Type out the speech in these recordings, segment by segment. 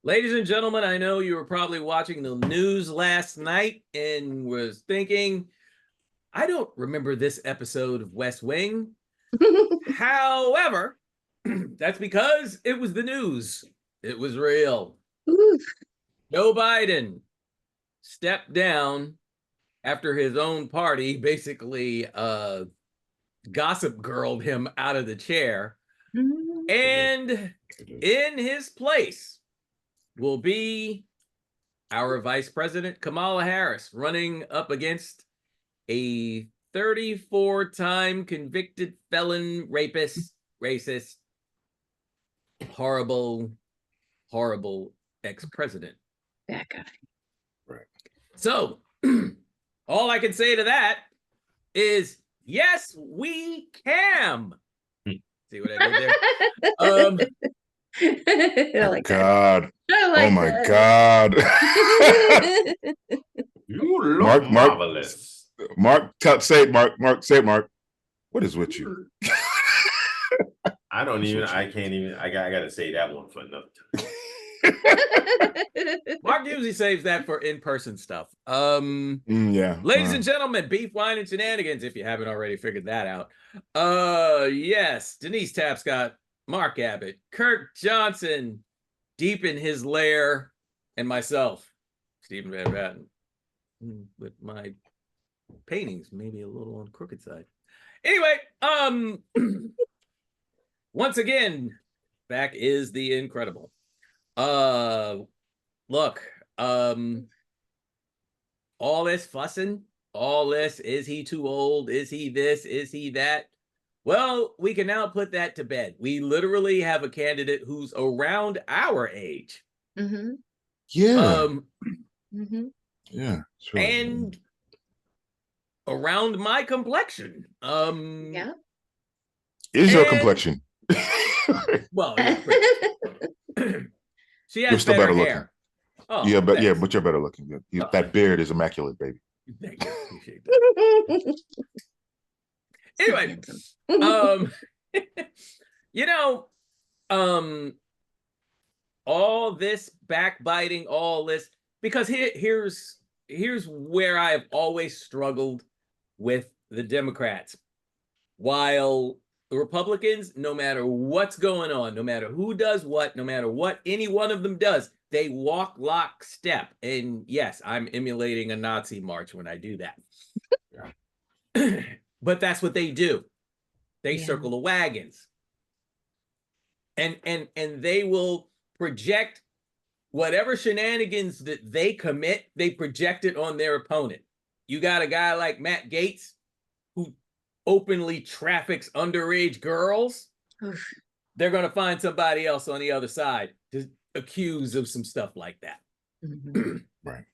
Ladies and gentlemen, I know you were probably watching the news last night and was thinking, I don't remember this episode of West Wing. However, that's because it was the news. It was real. Joe Biden stepped down after his own party basically gossip girled him out of the chair. And in his place will be our Vice President Kamala Harris running up against a 34-time convicted felon, rapist, racist, horrible ex-president. That guy. Right. So all I can say to that is, yes, we can. See what I did there? I like God. Like oh my God. You look marvelous. Mark, say it, Mark. Mark, say it, Mark. What is with you? I can't even. I gotta say that one for another time. Mark usually saves that for in-person stuff. Yeah. Ladies and gentlemen, beef, wine, and shenanigans, if you haven't already figured that out. Yes, Denise Tapscott, Mark Abbott, Kirk Johnson, deep in his lair, and myself, Stephen Van Patten, with my paintings maybe a little on the crooked side. Anyway, once again, back is the incredible. Look, all this fussing, all this, is he too old? Is he this? Is he that? Well, we can now put that to bed. We literally have a candidate who's around our age. Mm-hmm. Yeah. Yeah. Sure. And around my complexion. Yeah. Is your complexion? Well, she has still better hair. Looking. Oh, yeah, but you're better looking. That beard is immaculate, baby. Thank you. Appreciate that. Anyway, all this backbiting, all this, because here's where I have always struggled with the Democrats. While the Republicans, no matter what's going on, no matter who does what, no matter what any one of them does, they walk lockstep. And yes, I'm emulating a Nazi march when I do that. But that's what they do. They circle the wagons. And they will project whatever shenanigans that they commit, they project it on their opponent. You got a guy like Matt Gaetz who openly traffics underage girls. They're going to find somebody else on the other side to accuse of some stuff like that. Right.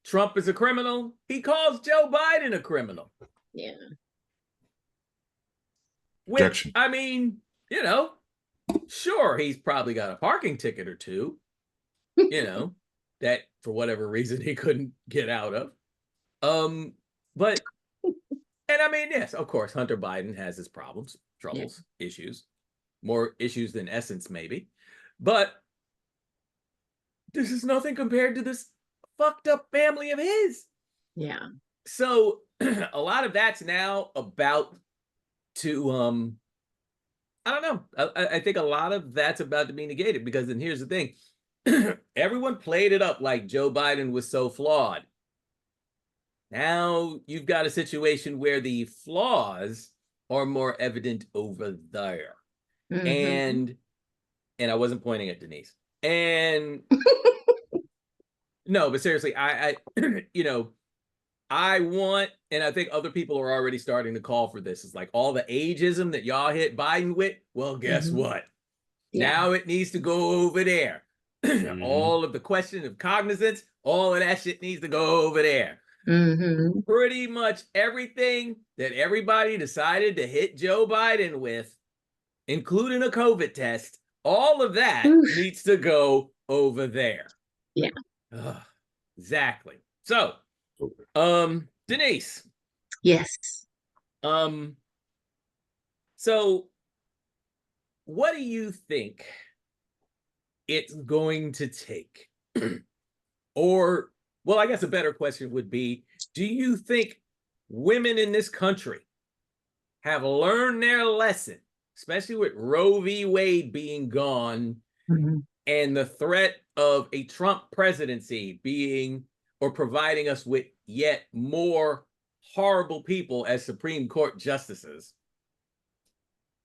Trump is a criminal. He calls Joe Biden a criminal. Yeah. Which, I mean, sure, he's probably got a parking ticket or two, that for whatever reason he couldn't get out of. But, and I mean, yes, of course, Hunter Biden has his problems, troubles, issues, more issues than essence, maybe. But this is nothing compared to this fucked up family of his. Yeah. So a lot of that's now about to, I don't know. I think a lot of that's about to be negated because then here's the thing. Everyone played it up like Joe Biden was so flawed. Now you've got a situation where the flaws are more evident over there. And I wasn't pointing at Denise. And no, but seriously, I want, and I think other people are already starting to call for this. It's like all the ageism that y'all hit Biden with. Well, guess what? Yeah. Now it needs to go over there. All of the question of cognizance, all of that shit needs to go over there. Pretty much everything that everybody decided to hit Joe Biden with, including a COVID test, all of that needs to go over there. Yeah. Exactly. So, Denise. Yes. So what do you think it's going to take? Or, well, I guess a better question would be, do you think women in this country have learned their lesson, especially with Roe v. Wade being gone and the threat of a Trump presidency being or providing us with yet more horrible people as Supreme Court justices?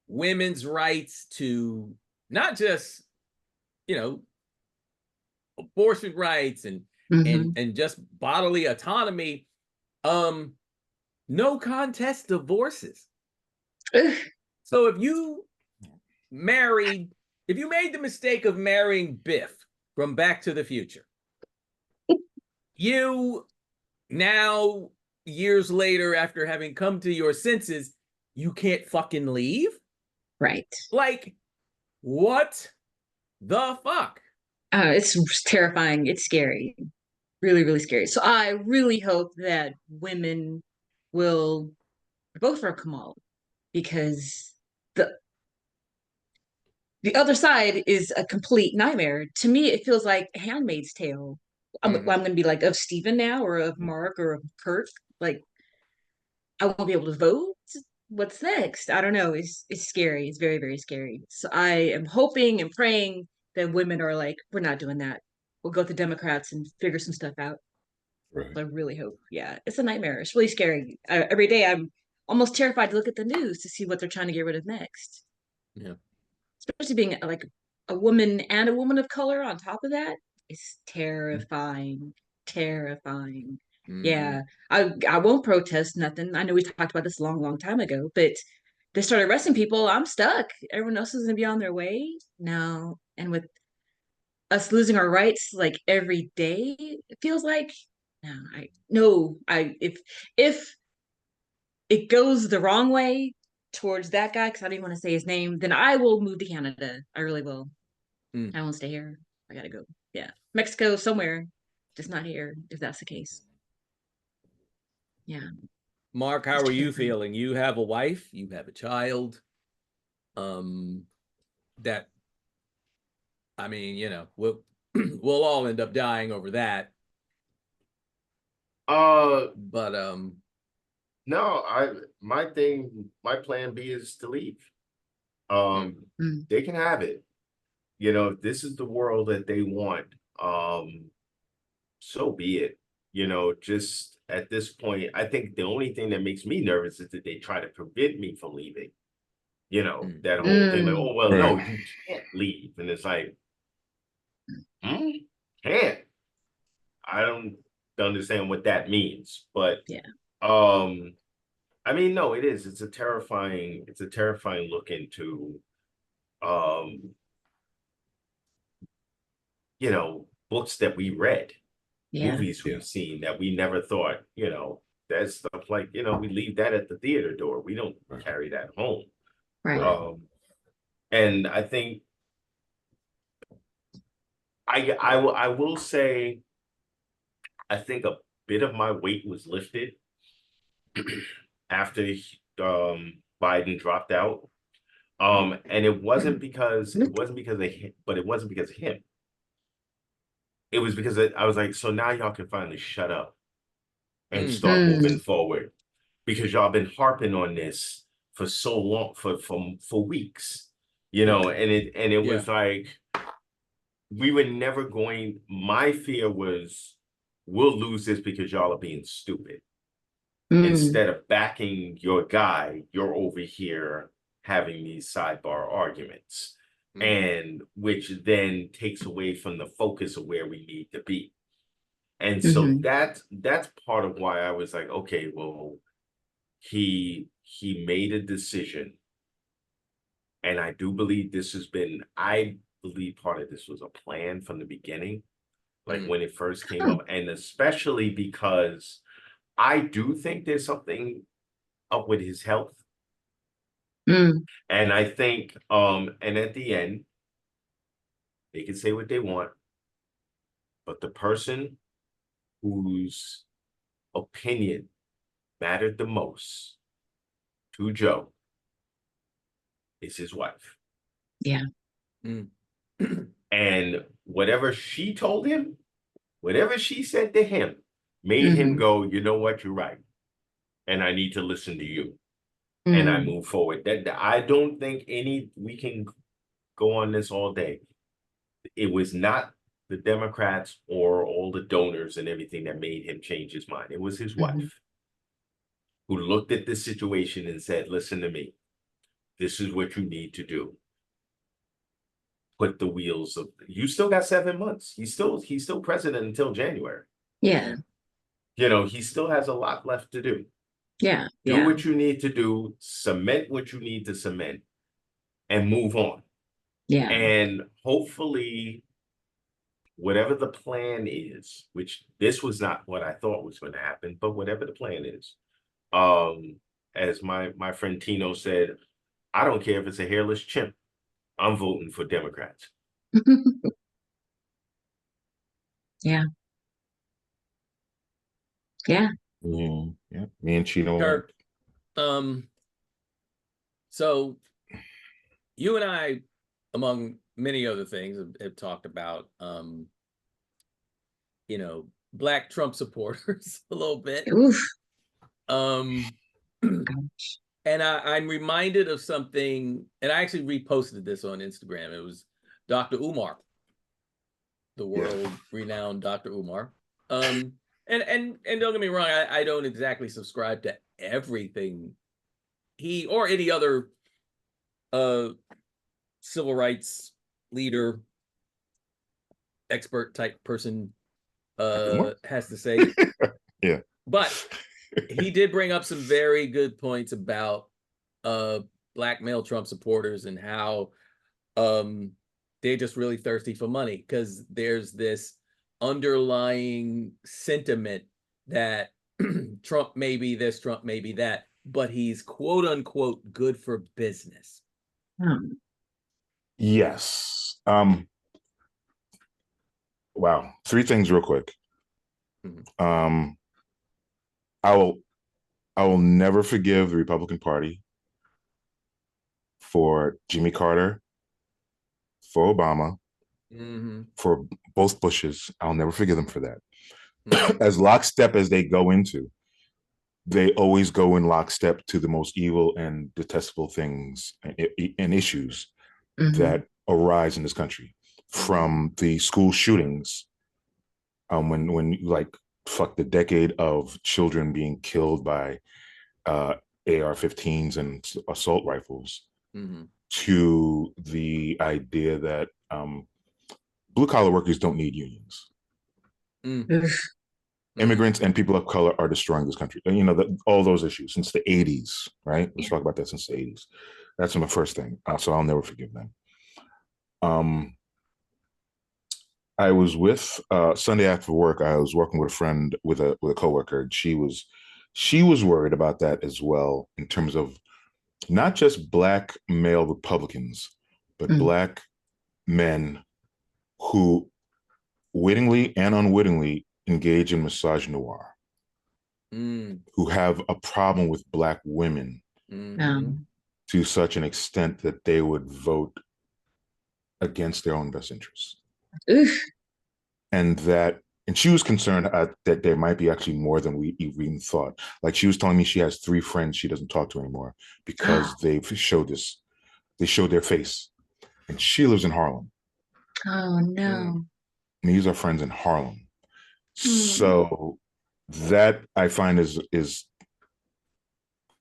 Women's rights to not just, abortion rights and just bodily autonomy, no contest divorces. So if you made the mistake of marrying Biff from Back to the Future, you now, years later, after having come to your senses, you can't fucking leave? Right. Like, what the fuck? It's terrifying. It's scary. Really, really scary. So I really hope that women will vote for Kamala, because the other side is a complete nightmare. To me, it feels like Handmaid's Tale. I'm going to be like of Stephen now, or of Mark, or of Kurt. Like, I won't be able to vote. What's next? I don't know. It's scary. It's very, very scary. So I am hoping and praying that women are like, we're not doing that. We'll go to Democrats and figure some stuff out. Right. I really hope. Yeah, it's a nightmare. It's really scary. Every day I'm almost terrified to look at the news to see what they're trying to get rid of next. Yeah. Especially being like a woman and a woman of color on top of that is terrifying. Terrifying. Yeah. I won't protest nothing. I know we talked about this a long, long time ago, but they started arresting people. I'm stuck. Everyone else is gonna be on their way. No. And with us losing our rights like every day, it feels like if it goes the wrong way towards that guy, because I don't even want to say his name, then I will move to Canada. I really will. I won't stay here. I gotta go. Yeah. Mexico, somewhere, just not here, if that's the case. Yeah. Mark, how are you feeling? You have a wife, you have a child. That, I mean, we'll all end up dying over that. But no, my plan B is to leave. They can have it. If this is the world that they want, so be it. Just at this point, I think the only thing that makes me nervous is that they try to prevent me from leaving. That whole thing, like, oh, well, no, you can't leave. And it's like, can't. I don't understand what that means. But I mean, no, it is. It's a terrifying look into books that we read, movies we've seen that we never thought, that stuff like, we leave that at the theater door. We don't carry that home. Right. And I think I will say, I think a bit of my weight was lifted after Biden dropped out. And it wasn't because of him, but it wasn't because of him. It was because I was like, so now y'all can finally shut up and start moving forward, because y'all been harping on this for so long, for weeks, and it was like, we were never going. My fear was, we'll lose this because y'all are being stupid. Instead of backing your guy, you're over here having these sidebar arguments. And which then takes away from the focus of where we need to be. And so that's part of why I was like, okay, well, he made a decision. And I do believe I believe part of this was a plan from the beginning, like when it first came up, and especially because I do think there's something up with his health. And I think, and at the end, they can say what they want, but the person whose opinion mattered the most to Joe is his wife. Yeah. And whatever she told him, whatever she said to him, made him go, you know what, you're right. And I need to listen to you. And I move forward. That I don't think we can go on this all day. It was not the Democrats or all the donors and everything that made him change his mind. It was his wife who looked at this situation and said, listen to me. This is what you need to do. Put the wheels of, you still got 7 months. He's still president until January. Yeah. You know, he still has a lot left to do. Yeah. Do what you need to do, cement what you need to cement, and move on. Yeah. And hopefully, whatever the plan is, which this was not what I thought was going to happen, but whatever the plan is, as my friend Tino said, I don't care if it's a hairless chimp. I'm voting for Democrats. Yeah. Yeah. Yeah. Me and Chino. Kirk, so you and I, among many other things, have talked about, you know, Black Trump supporters a little bit. Oof. And I'm reminded of something, and I actually reposted this on Instagram. It was Dr. Umar, the world-renowned Dr. Umar. And don't get me wrong, I don't exactly subscribe to everything he or any other civil rights leader, expert type person has to say. Yeah. But he did bring up some very good points about Black male Trump supporters and how they're just really thirsty for money, because there's this underlying sentiment that Trump may be this, Trump may be that, but he's quote unquote good for business. Yes. Wow. 3 things real quick. I will never forgive the Republican Party for Jimmy Carter, for Obama, for both Bushes. I'll never forgive them for that. As lockstep as they go into, they always go in lockstep to the most evil and detestable things and issues that arise in this country, from the school shootings, when like the decade of children being killed by AR-15s and assault rifles, to the idea that blue collar workers don't need unions. Immigrants and people of color are destroying this country. And, you know, all those issues since the 80s, right? Let's talk about that since the 80s. That's my first thing. So I'll never forgive them. I was with Sunday after work. I was working with a friend, with a coworker, and she was worried about that as well, in terms of not just Black male Republicans, but Black men who wittingly and unwittingly engage in misogynoir, who have a problem with Black women to such an extent that they would vote against their own best interests. And she was concerned that there might be actually more than we even thought. Like, she was telling me she has 3 friends she doesn't talk to anymore because they showed their face. And she lives in Harlem. Oh no. And these are friends in Harlem. So that I find is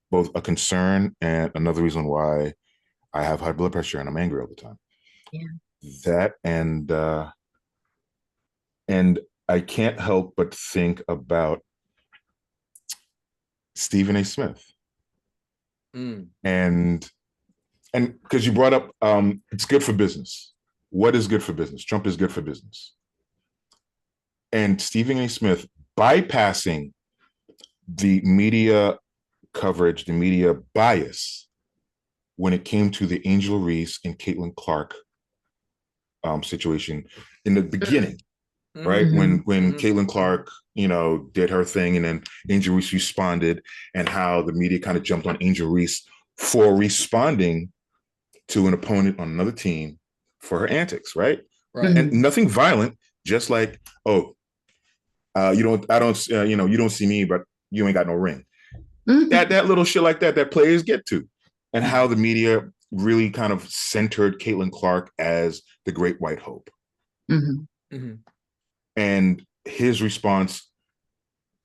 both a concern and another reason why I have high blood pressure and I'm angry all the time. Yeah. That and I can't help but think about Stephen A. Smith. And because you brought up, it's good for business. What is good for business? Trump is good for business. And Stephen A. Smith bypassing the media coverage, the media bias, when it came to the Angel Reese and Caitlin Clark situation in the beginning, right? When Caitlin Clark, you know, did her thing, and then Angel Reese responded, and how the media kind of jumped on Angel Reese for responding to an opponent on another team for her antics, right? Right. And nothing violent, just like, oh, you don't see me, but you ain't got no ring. That little shit like that players get to, and how the media really kind of centered Caitlin Clark as the great white hope. And his response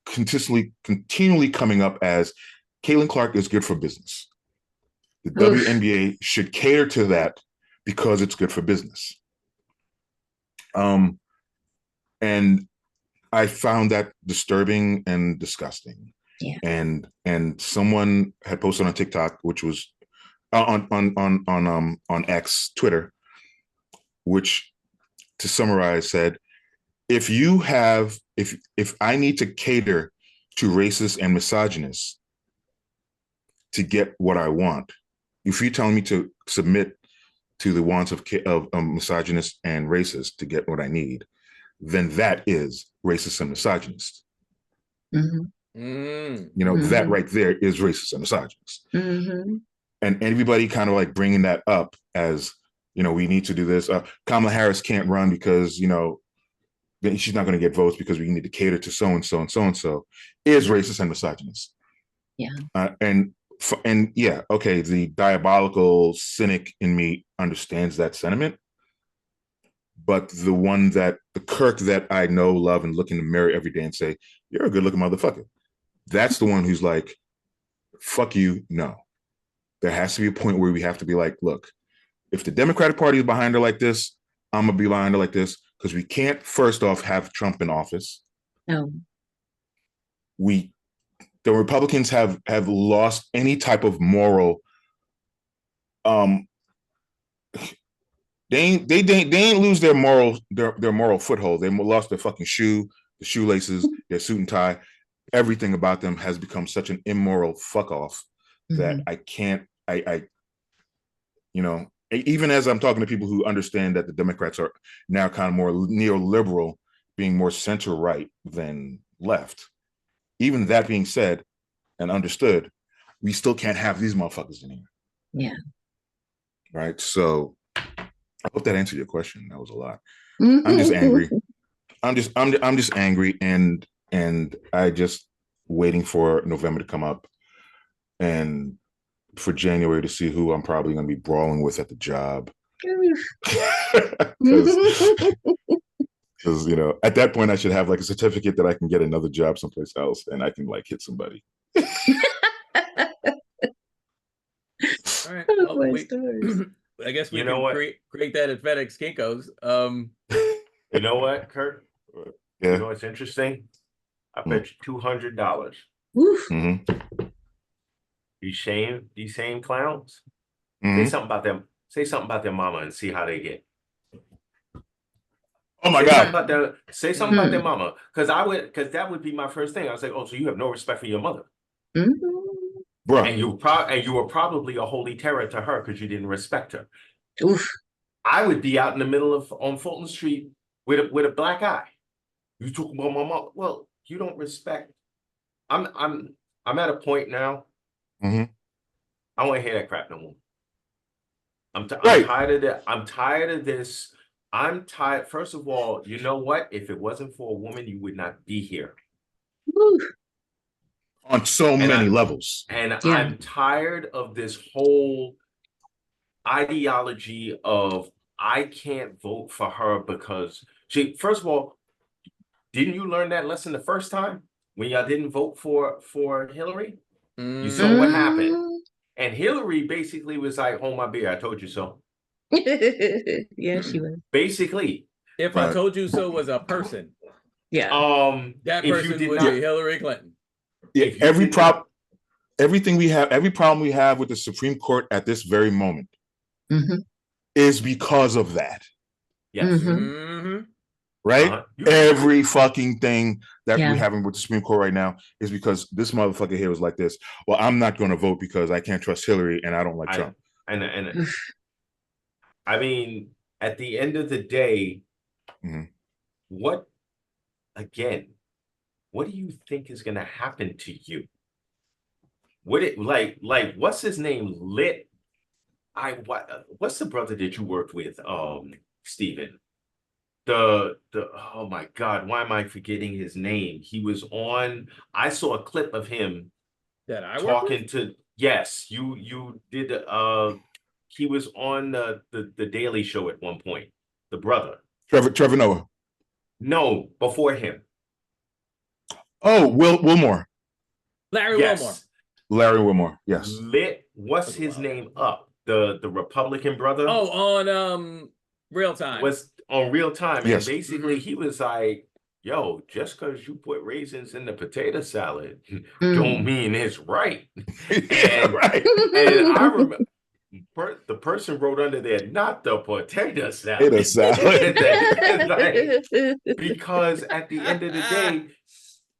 continually coming up as Caitlin Clark is good for business. The WNBA should cater to that because it's good for business. And I found that disturbing and disgusting. Yeah. And someone had posted on TikTok, which was on X, Twitter, which, to summarize, said, if I need to cater to racists and misogynists to get what I want, if you're telling me to submit to the wants of misogynists and racists to get what I need, then that is racist and misogynist. That right there is racist and misogynist. And everybody kind of like bringing that up as, we need to do this. Kamala Harris can't run because, she's not going to get votes because we need to cater to so-and-so and so-and-so, is racist and misogynist. Yeah. And yeah, okay, the diabolical cynic in me understands that sentiment. But the Kirk that I know, love, and look in the mirror every day and say, you're a good looking motherfucker, that's the one who's like, fuck you, no. There has to be a point where we have to be like, look, if the Democratic Party is behind her like this, I'm going to be behind her like this, because we can't, first off, have Trump in office. No. The Republicans have lost any type of moral. They ain't lose their moral foothold. They lost their fucking the shoelaces, their suit and tie. Everything about them has become such an immoral fuck off that I can't. Even as I'm talking to people who understand that the Democrats are now kind of more neoliberal, being more center right than left. Even that being said and understood, we still can't have these motherfuckers in here. Yeah. Right. So I hope that answered your question. That was a lot. I'm just angry. I'm just angry, and I just waiting for November to come up and for January to see who I'm probably going to be brawling with at the job. Because at that point I should have like a certificate that I can get another job someplace else and I can like hit somebody. All right. I guess we can create that at FedEx Kinko's. You know what, Kurt? Yeah. You know what's interesting? I bet you $200. These same clowns. Say something about them. Say something about their mama and see how they get. Oh my God! Say something about their mama, because that would be my first thing. I was like, oh, so you have no respect for your mother, bro, and you were probably a holy terror to her because you didn't respect her. Oof. I would be out in the middle on Fulton Street with a black eye. You talk about my mom. Well, you don't respect. I'm at a point now. I don't want to hear that crap no more. I'm tired of that. I'm tired of this. I'm tired. First of all, you know what? If it wasn't for a woman, you would not be here. On so many levels. And I'm tired of this whole ideology of I can't vote for her because first of all, didn't you learn that lesson the first time when y'all didn't vote for Hillary? You saw what happened. And Hillary basically was like, hold my beer, I told you so. Yeah, she was. Basically. If I told you so was a person. Yeah. That person would be Hillary Clinton. Yeah, every problem we have with the Supreme Court at this very moment is because of that. Yes. Right? Every fucking thing that we're having with the Supreme Court right now is because this motherfucker here was like this. Well, I'm not going to vote because I can't trust Hillary and I don't like Trump. And I mean, at the end of the day, what do you think is going to happen to you? What's his name? What's the brother that you worked with, Steven? oh my God, why am I forgetting his name? He was on. I saw a clip of him That I work talking with? to. Yes, you did. He was on the Daily Show at one point. The brother. Trevor Noah. No, before him. Oh, Wilmore. Larry Yes. Wilmore. Larry Wilmore. Yes. Lit. What's That's a his while name ago. up? The Republican brother Oh, on Real Time. was on Real Time, and Yes. basically he was like, "Yo, just because you put raisins in the potato salad, Mm. don't mean it's right." Yeah, And right. and I remember the person wrote under there, not the potato salad. Potato salad. Like, because at the end of the day,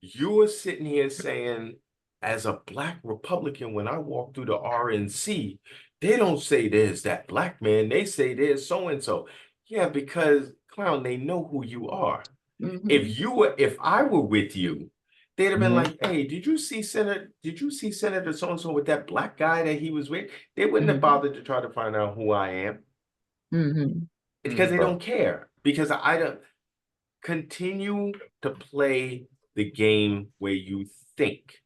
you were sitting here saying, as a Black Republican, when I walk through the RNC, they don't say there's that Black man. They say there's so and so. Yeah, because clown, they know who you are. Mhm. If I were with you, they'd have been Mhm. like, "Hey, did you see Senator so and so with that Black guy that he was with?" They wouldn't have Mhm. bothered to try to find out who I am. Mhm. It's because they Right. don't care. Because I don't continue to play the game where you think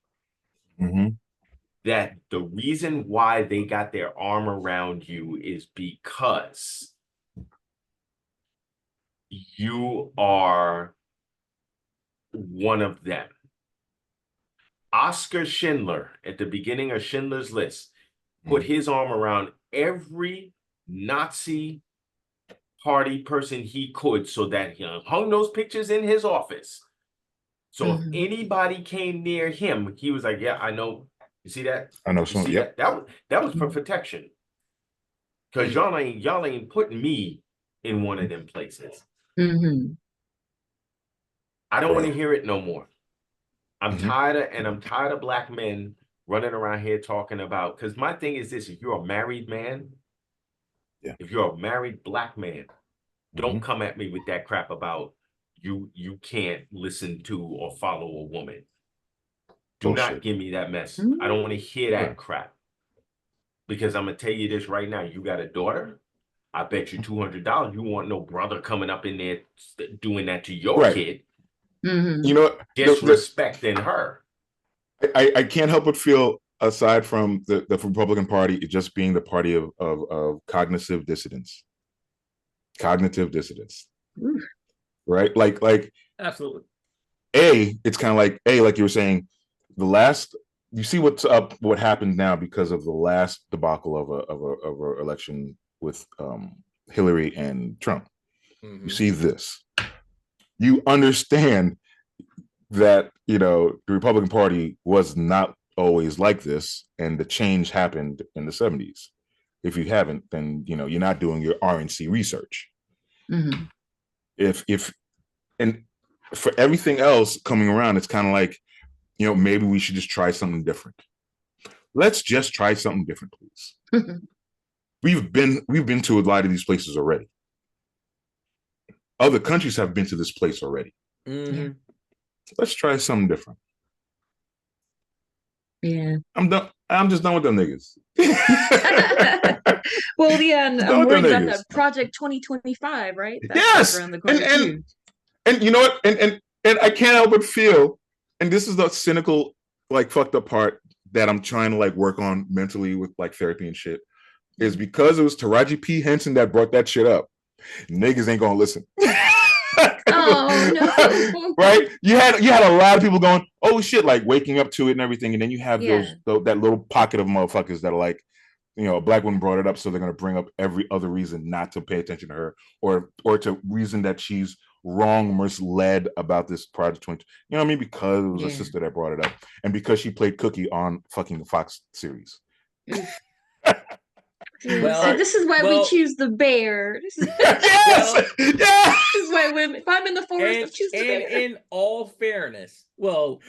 Mhm. that the reason why they got their arm around you is because you are one of them. Oscar Schindler, at the beginning of Schindler's List, put his arm around every Nazi party person he could so that he hung those pictures in his office. So if Mhm. anybody came near him, he was like, "Yeah, I know. You see that? I know You some. see Yep. that was for protection. Because y'all ain't putting me in one of them places. Mhm. I don't want to Bro. hear it no more. I'm Mhm. tired of Black men running around here talking about, because my thing is this: if you're a married man, Yeah. if you're a married Black man, don't Mhm. come at me with that crap about you can't listen to or follow a woman. Do not Bullshit. give me that mess. Mhm. I don't want to hear that Right. crap. Because I'm gonna tell you this right now: you got a daughter. I bet you $200 you want no brother coming up in there doing that to your Right. kid, Mhm. You know what? disrespecting her. I can't help but feel, aside from the Republican Party, it just being the party of cognitive dissidence. Cognitive dissidence. Oof. Right? Like Absolutely. it's kind of like like you were saying, you see what happened now because of the last debacle of a election with Hillary and Trump. Mhm. You see this. You understand that, the Republican Party was not always like this, and the change happened in the 70s. If you haven't, then you're not doing your RNC research. Mhm. If and for everything else coming around, it's kind of like, maybe we should just try something different. Let's just try something different, please. Mhm. We've been to a lot of these places already. Other countries have been to this place already. Mhm. Let's try something different. Yeah. I'm just done with them niggas. Well, yeah, and Just I'm done with them worried about niggas. that Project 2025, right? That's Yes, around the corner too. and you know what? And I can't help but feel, and this is the cynical, like, fucked up part that I'm trying to, like, work on mentally with, like, therapy and shit, is because it was Taraji P. Henson that brought that shit up. Niggas ain't gonna listen. Oh no! Right? You had a lot of people going, "Oh shit!" Like waking up to it and everything, and then you have Yeah. that little pocket of motherfuckers that are like, a Black woman brought it up, so they're gonna bring up every other reason not to pay attention to her, or to reason that she's wrong, misled about this Project 20. You know what I mean? Because it was a Yeah. sister that brought it up, and because she played Cookie on fucking the Fox series. Well, So this is why we choose the bear. This is, Yes, Well, yes. this is why if I'm in the forest, I and choose the and bear. in all fairness, well,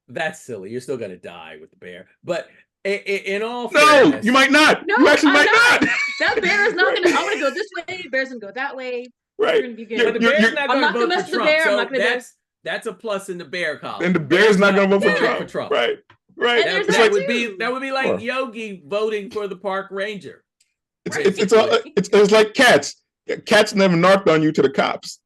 that's silly. You're still gonna die with the bear. But in all No, fairness, you might not. No, You actually I'm might not. That bear is not gonna. I'm gonna go this way. Bear's gonna go that way. Right. We're gonna be good. but the bear's not I'm going not to gonna vote mess for with the Trump. bear. I'm So not gonna that's a plus in the bear column. And the bear's not going to vote for voting Trump. for Trump. Right. Right. And there's That that would too. be like Sure. Yogi voting for the park ranger. It's like cats. Cats never narked on you to the cops.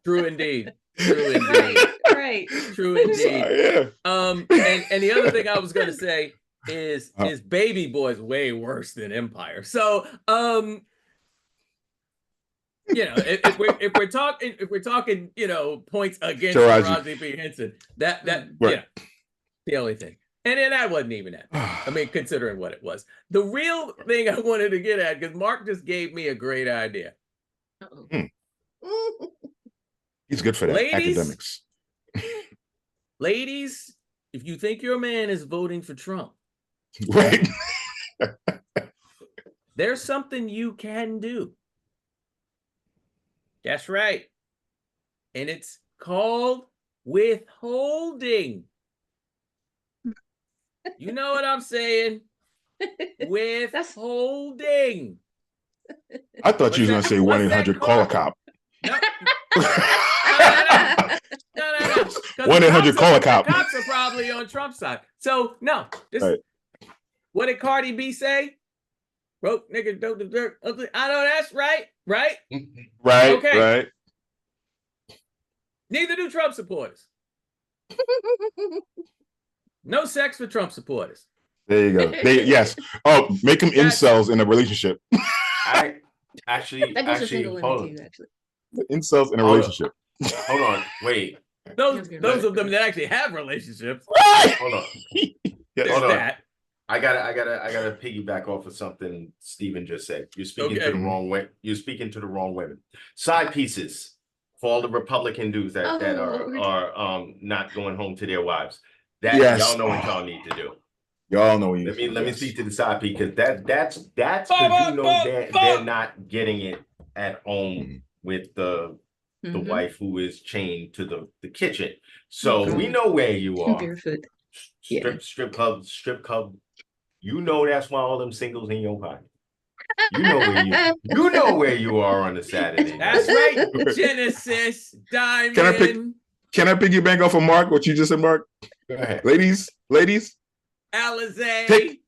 True indeed. True indeed. Right. True indeed. Sorry, yeah. And the other thing I was gonna say is Baby Boy's way worse than Empire. So if we're talking, points against Taraji P. Henson, that right. the only thing. And then that wasn't even that. I mean, considering what it was. The real thing I wanted to get at, because Mark just gave me a great idea. He's good for that. Academics. Ladies, if you think your man is voting for Trump, right? There's something you can do. That's right. And it's called withholding. You know what I'm saying? Withholding. I thought you were going to say 1-800 call a cop. No. 1-800 call a cop. The cops are probably on Trump's side. So no, right. What did Cardi B say? Broke niggas don't deserve. I know that's right. Right. Okay. Right. Neither do Trump supporters. No sex for Trump supporters. There you go. Yes. Oh, make them incels in a relationship. I actually hold on. Incels in a relationship. Hold on, wait. Those of them that actually have relationships. Right. Hold on. Hold on. I gotta piggyback off of something Steven just said. You're speaking to the wrong way. You're speaking to the wrong women. Side pieces for all the Republican dudes that are not going home to their wives. Y'all know what y'all need to do. Y'all know what let me speak to the side piece, because that's because they're not getting it at home with the wife who is chained to the kitchen. So we know where you are. Barefoot. Strip club. You know that's why all them singles in your pocket. You know where you are on a Saturday. That's right. Genesis, Diamond. Can I piggyback off of Mark? What you just said, Mark? Go ahead. Ladies, Alizé.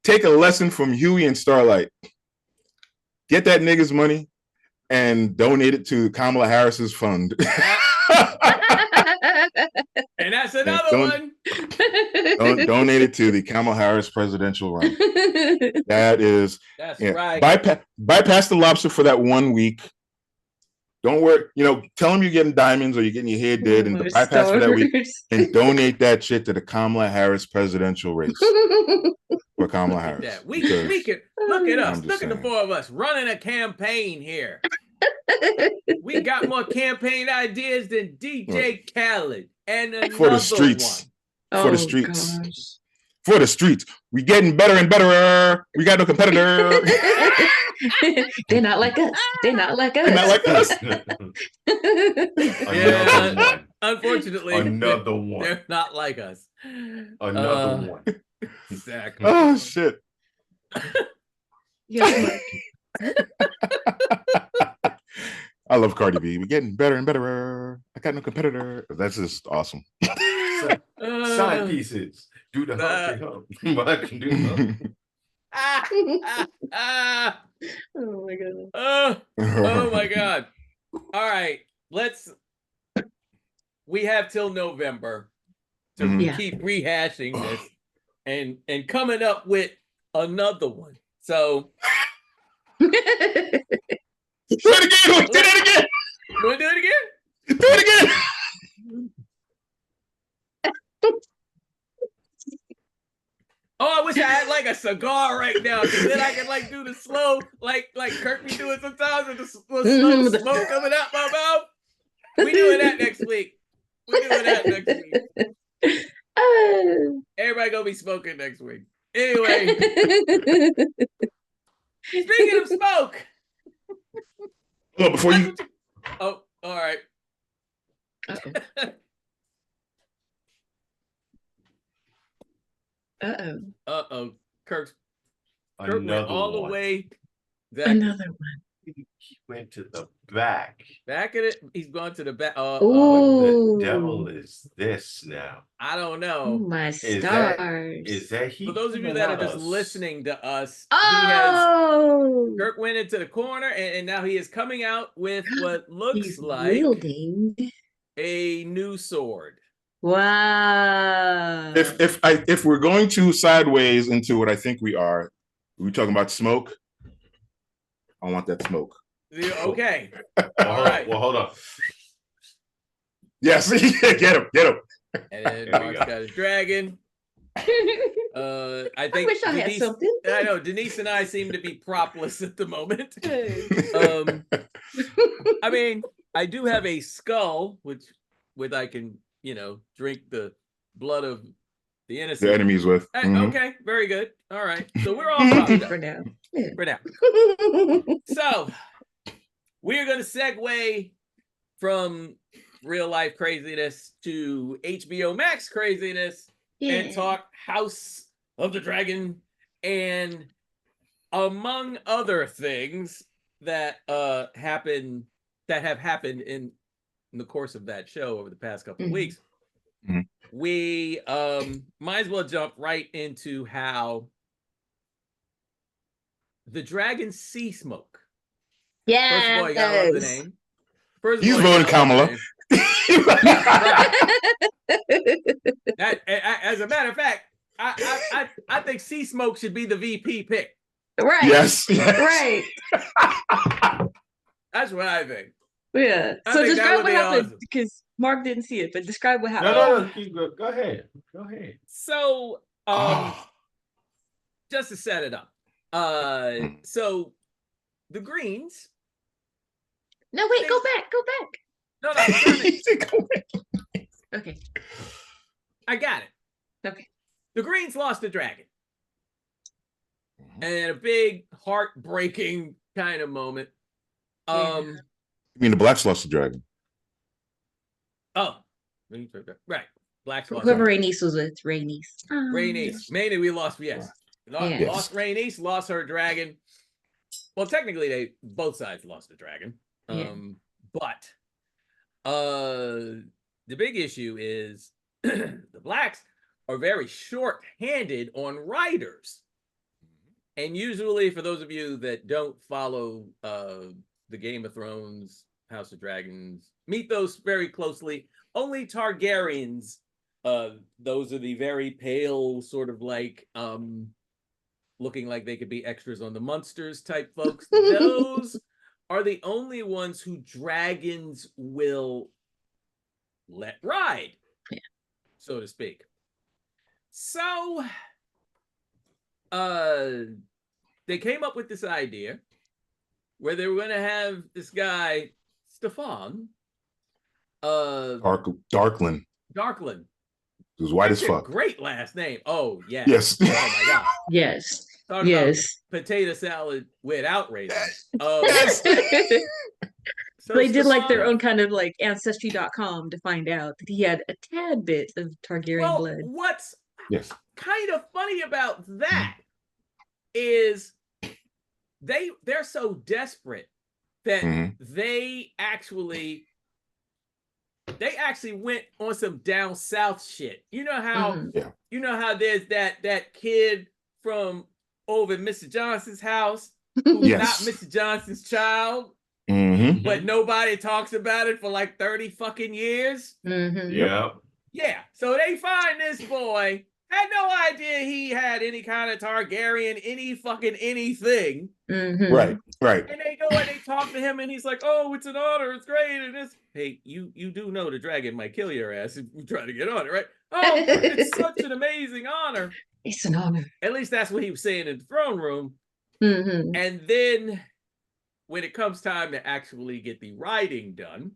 Take a lesson from Huey and Starlight. Get that nigga's money and donate it to Kamala Harris's fund. And that's another one. Donate it to the Kamala Harris presidential run. That's right. Bypass the lobster for that 1 week. Don't worry. Tell them you're getting diamonds or you're getting your hair did, and bypass for that week, and donate that shit to the Kamala Harris presidential race for Kamala Harris. Yeah, we can look at us. Look at the four of us running a campaign here. We got more campaign ideas than DJ Khaled and for the streets. One. For the streets. Gosh. For the streets. We getting better and better. We got no competitor. They're not like us. They're not like us. Another one. Unfortunately, another one. They're not like us. Another one. Exactly. Oh shit. Yeah. I love Cardi B. We're getting better and better. I got no competitor. That's just awesome. Side pieces. Do the hump. Do the hump. Oh my god. Oh my god. All right. We have till November to keep rehashing this and coming up with another one. So do it again. Do it again. You want to do it again? Do it again. Oh, I wish I had like a cigar right now, because then I can do the slow, like Kirk be doing sometimes with the slow smoke coming out my mouth. We doing that next week. Everybody gonna be smoking next week. Anyway, speaking of smoke. Well, before you. Oh, all right. Uh-oh. Kirk went all the way. Another one. He went to the back. Back at it. He's going to the back. What Ooh. the devil is this now? I don't Oh know. my Is stars. that he? For those of you coming that are at just us? listening to us, Oh, Kirk went into the corner and now he is coming out with what looks he's like wielding. a new sword. Wow. If we're going to sideways into what I think we are talking about smoke. I want that smoke. Okay. Well, All right. Well, hold on. Yes, get him. And then There we Mark's go. got his dragon. I think wish I had Denise, something. I know Denise and I seem to be propless at the moment. I mean, I do have a skull, which I can, drink the blood of the innocent. The enemies with. Okay, very good. All right, so we're all propped up For now. for now. So we're gonna segue from real life craziness to HBO Max craziness and talk House of the Dragon and among other things that have happened in the course of that show over the past couple of weeks. We might as well jump right into how the dragon Seasmoke. Yeah. First of all, you gotta love the name. First of He's all, you voting gotta love Kamala. the name. Right. As a matter of fact, I think Seasmoke should be the VP pick. Right. Yes. Right. That's what I think. Yeah. I So think that describe would what be happened awesome. because Mark didn't see it, but describe what happened. No. Go ahead. Go ahead. So, just to set it up, so the Greens. No, wait, go back. No. Okay. I got it. Okay. The Greens lost the dragon. And a big heartbreaking kind of moment. You mean the blacks lost the dragon? Oh, right. Blacks lost. Whoever Rhaenys was with, Rhaenys. Rhaenys. Mainly we lost, yes. Yeah. Lost Rhaenys, lost her dragon. Well, technically both sides lost the dragon. But the big issue is the blacks are very short-handed on writers. And usually, for those of you that don't follow the Game of Thrones, House of Dragons, mythos very closely, only Targaryens, those are the very pale, sort of like looking like they could be extras on the Munsters type folks. Those are the only ones who dragons will let ride, so to speak. So they came up with this idea where they were going to have this guy Stefan Darkland. It was white as fuck. Great last name. Oh yeah. Yes. Oh my god. Yes. Talk about potato salad without raisins. So they did like their Stefan- own kind of like ancestry.com to find out that he had a tad bit of Targaryen blood. What's Yes. kind of funny about that is they're so desperate that they actually went on some down south shit. You know how there's that kid from over at Mr. Johnson's house who's not Mr. Johnson's child, but nobody talks about it for like 30 fucking years. Yeah. Yeah. So they find this boy, had no idea he had any kind of Targaryen, any fucking anything. Right. And they go and they talk to him, and he's like, "Oh, it's an honor, it's great." And this, hey, you do know the dragon might kill your ass if you try to get on it, right? Oh, it's such an amazing honor. It's an honor. At least that's what he was saying in the throne room. And then when it comes time to actually get the writing done,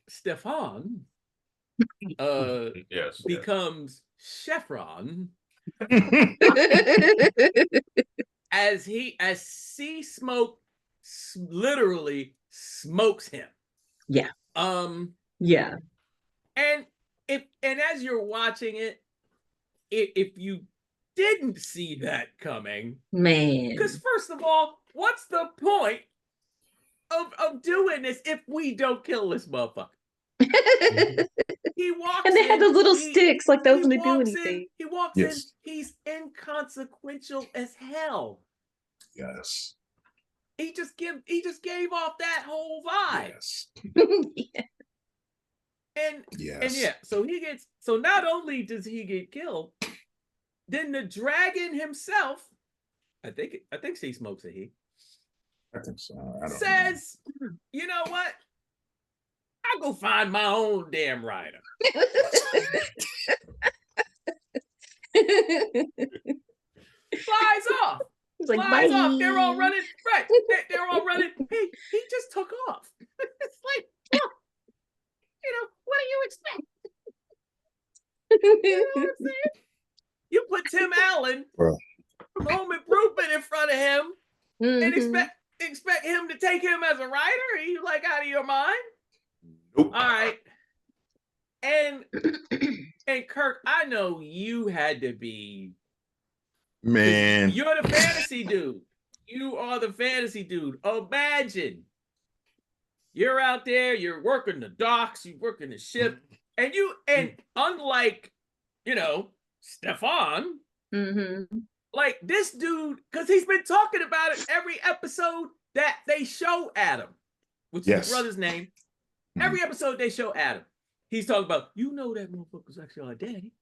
Stefan becomes Chevron as Seasmoke literally smokes him. Yeah. Yeah. And as you're watching it, if you didn't see that coming. Man. Because first of all, what's the point of doing this if we don't kill this motherfucker? He walks And they had in, those little he- sticks like that was he going to do walks anything. He walks in, Yes. he's inconsequential as hell. Yes. He just gave off that whole vibe. Yes. Yeah. And Yes. yeah, so not only does he get killed, then the dragon himself, I think Seasmoke's a he, I think so. I don't says, you know what? I'll go find my own damn rider. Flies off. He's like, Flies bye. off. They're all running. Right. They're all running. He just took off. It's like, oh, what do you expect? You know what I'm saying? You put Tim Allen Bro. from Home Improvement in front of him and Mhm. expect him to take him as a writer? Are you like out of your mind? Nope. All right. And Kirk, I know you had to be, Man. you're the fantasy dude. You are the fantasy dude. Imagine you're out there, you're working the docks, you're working the ship, and unlike, Stefan, Mhm. like this dude, because he's been talking about it every episode that they show Adam, which is Yes. the brother's name. Mhm. Every episode they show Adam. He's talking about, that motherfucker's actually our daddy.